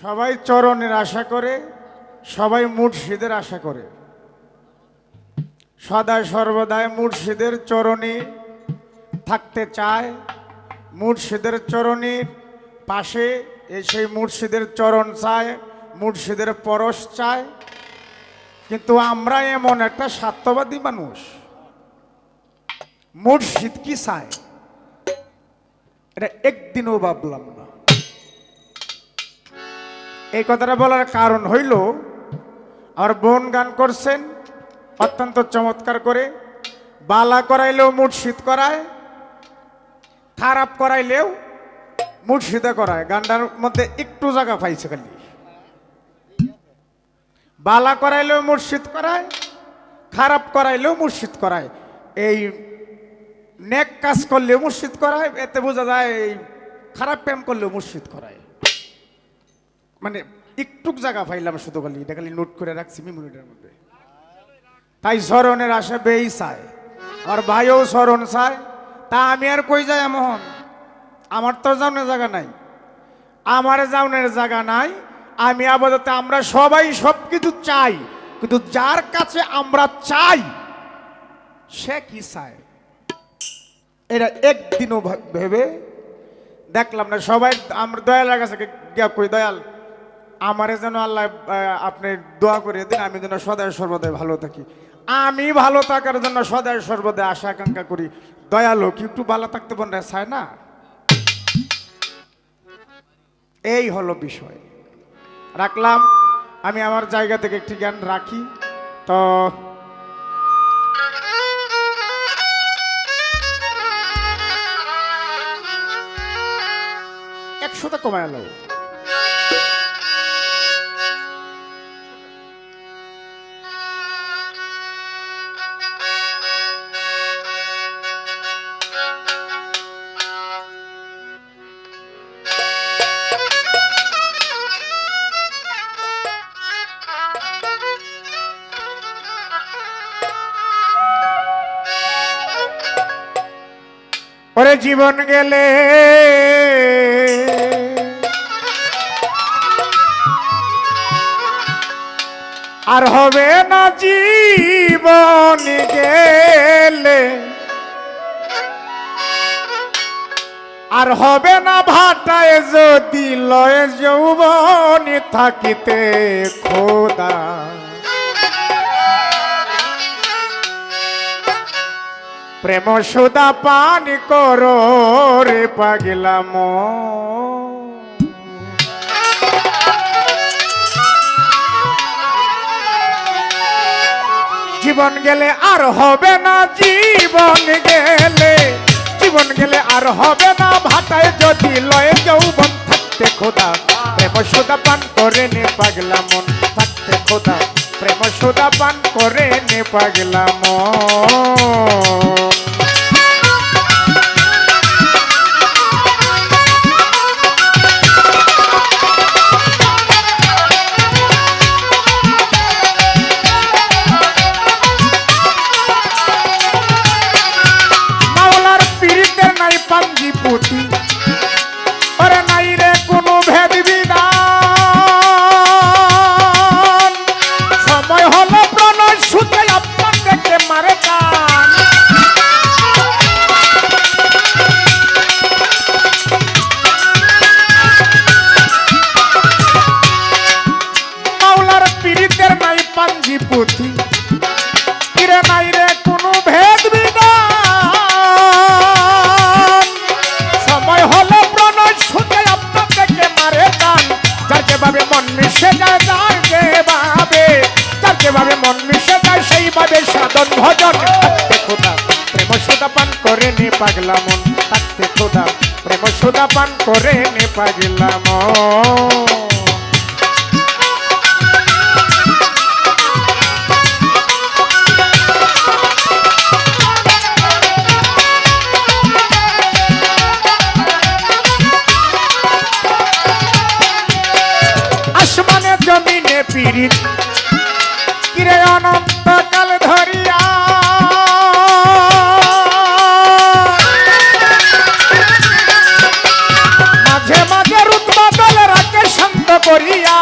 সবাই চরণের আশা করে, সবাই মুর্শিদের আশা করে। সদা সর্বদাই মুর্শিদের চরণে থাকতে চায়, মুর্শিদের চরণের পাশে এসে মুর্শিদের চরণ চায়, মুর্শিদের পরশ চায়। কিন্তু আমরা এমন একটা স্বার্থবাদী মানুষ, মুর্শিদ কি চায় এটা একদিনও ভাবলাম না। এই কথাটা বলার কারণ হইল, আর বোন গান করছেন অত্যন্ত চমৎকার করে, বালা করাইলেও মুর্শিদ করায়, খারাপ করাইলেও মুর্শিদে করায়। গানটার মধ্যে একটু জায়গা পাইছে, খালি বালা করাইলেও মুর্শিদ করায়, খারাপ করাইলেও মুর্শিদ করায়। এই নেক কাজ করলেও মুর্শিদ করায়, এতে বোঝা যায় এই খারাপ প্রেম করলেও মুর্শিদ করায়। মানে একটুক জায়গা পাইলাম শুধু, খালি এটা খালি নোট করে রাখছি মেমোরিটার মধ্যে। তাই স্মরণের আশা বেই চায়, আর ভাইও স্মরণ চায়। তা আমি আর কই যাই এমন, আমার তো যাওনের জায়গা নাই, আমার যাওনের জায়গা নাই। আমি আপাতত আমরা সবাই সব কিছু চাই, কিন্তু যার কাছে আমরা চাই সে কি চায় এটা একদিনও ভেবে দেখলাম না। সবাই আমরা দয়ালের কাছে গিয়া কই, দয়াল আমারে যেন আল্লাহ আপনি দোয়া করে দিন, আমি যেন সদায় সর্বদাই ভালো থাকি। আমি ভালো থাকার জন্য সদায় সর্বদাই আশা আকাঙ্ক্ষা করি। দয়ালু কি একটু ভালো থাকতে মনে চায় না? এই হলো বিষয়। রাখলাম আমি আমার জায়গা থেকে একটি জ্ঞান রাখি। তো একশোটা কমায় এলো। ওরে জীবন গেলে আর হবে না, জীবন গেলে আর হবে না, ভাটায় যদি লয় যৌবন থাকিতে খোদা। প্রেম সুদা পান করো রে পাগলা মন। জীবন গেলে আর হবে না, জীবন গেলে জীবন গেলে আর হবে না, ভাটায় যদি লয় যৌবন থাকতে খোদা। প্রেম সুদা পান করে নে পাগলা মন, থাকতে খোদা। প্রেম সুদা পান করে নে পাগলা মন। ওরে নাই রে কোনো ভেদ বিধান, সময় হলো প্রণয় সুতে আপন দেখে মারে টান। মাওলার পীড়িতের নাই পাঞ্জি পুঁথি, কিরে নাই রে কোনো ভেদ বিধান। মন মিশে যায় যার যেভাবে, যার যেভাবে মন মিশে যায় সেইভাবে সাধন ভজন। থাকতে খোদা প্রেম সুদা পান করে নে পাগলা মন, থাকতে খোদা প্রেম সুদা পান করে নে পাগলা মন। জমিনে পীড়িত কিরে অনন্তকাল ধরিয়া, মাঝে মাঝে রুতবা দল রাখে শান্ত করিয়া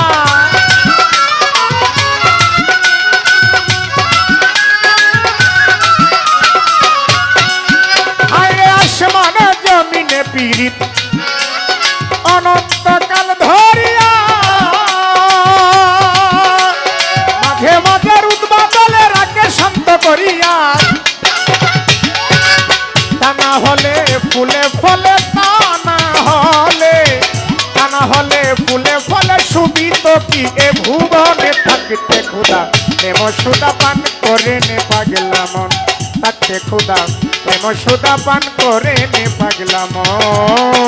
হায় আসমানে জমিনে পীড়িত অনন্তকাল ধরিয়া মাঝে মাঝে উদ্বাদলে রাখে শান্ত করিয়া তা না হলে ফুলে ফলে তা না হলে ফুলে ফলে সুবিত কি এ ভুবনে থাকতে খোদা প্রেম সুদা পান করে নে পাগলা মন থাকতে খোদা প্রেম সুদা পান করে নে পাগলা মন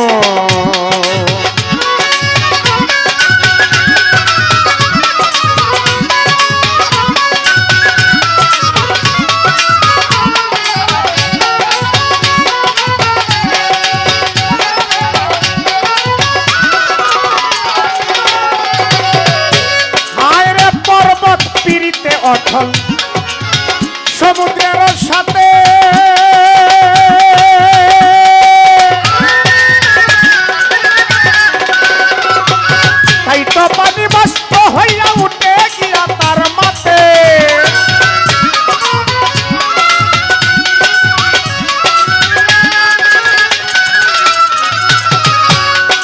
অথল সমুদ্রের সাথে তাই তো পানি বাষ্প হইয়া উঠে গিয়া তার মাতে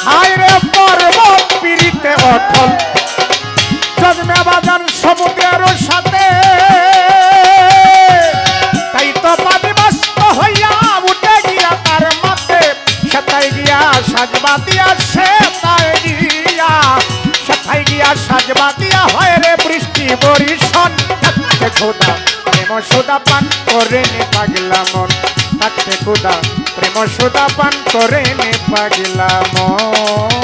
হায় রে পর্বত পীড়িতে অথল জন্মে বাজান সমুদ্রের সাথে তাই তো পানি বাষ্প হইয়া উঠে গিয়া তার মাতে সেটাই গিয়া সাজবা দিয়া সেটাই গিয়া সাজবা দিয়া হয় রে বৃষ্টি বরিশন থাকতে খোদা প্রেম সুদা পান করে নে পাগলা মন থাকতে খোদা প্রেম সুদা পান করে নে পাগলা মন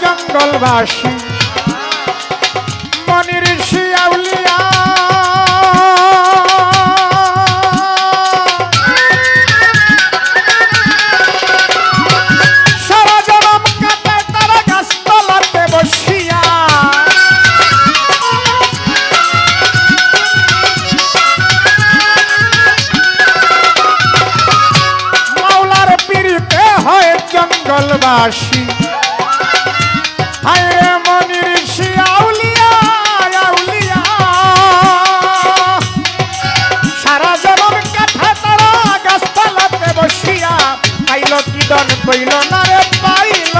জঙ্গলবাসী মনির শিয়াউলিয়া সারা জনম কাটায় তারা গাছতলাতে বসিয়া মাওলার পীড়িতে হয় জঙ্গলবাসী হায় মনির শিয়াউলিয়া আউলিয়া সারা জনম কাঠা তারা গাছতলাতে বসিয়া পাইল কি দন কইল না রে পাইল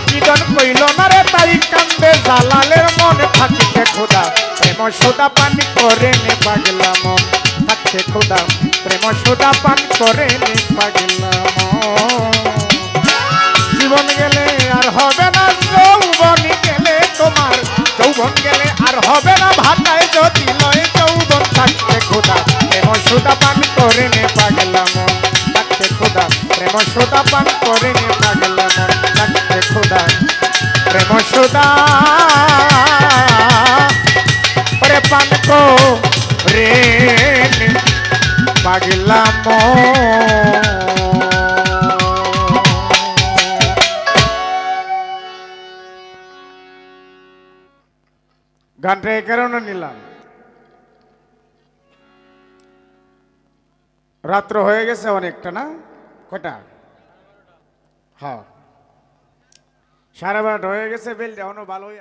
কি ধন কইল না রে তাই কান্দে জালালের মনে থাকিতে খোদা প্রেম সুদা পান করে নে পাগলা মন থাকতে খোদা প্রেম সুদা পান করে নে পাগলা মন জীবন গেলে আর হবে না যৌবন গেলে তোমার যৌবন গেলে আর হবে না ভাটায় যদি লয় যৌবন থাকতে খোদা প্রেম সুদা পান করে নে পাগলা মন থাকতে খোদা প্রেম সুদা পান করে নে পাগলা মন থাকতে খোদা প্রেম সুদা পরে পান করে নে পাগলা মন গানটা এই কারণে নিলাম রাত্র হয়ে গেছে অনেকটা না কটা হ্যাঁ 12:30 হয়ে গেছে বেলটা এখনো ভালোই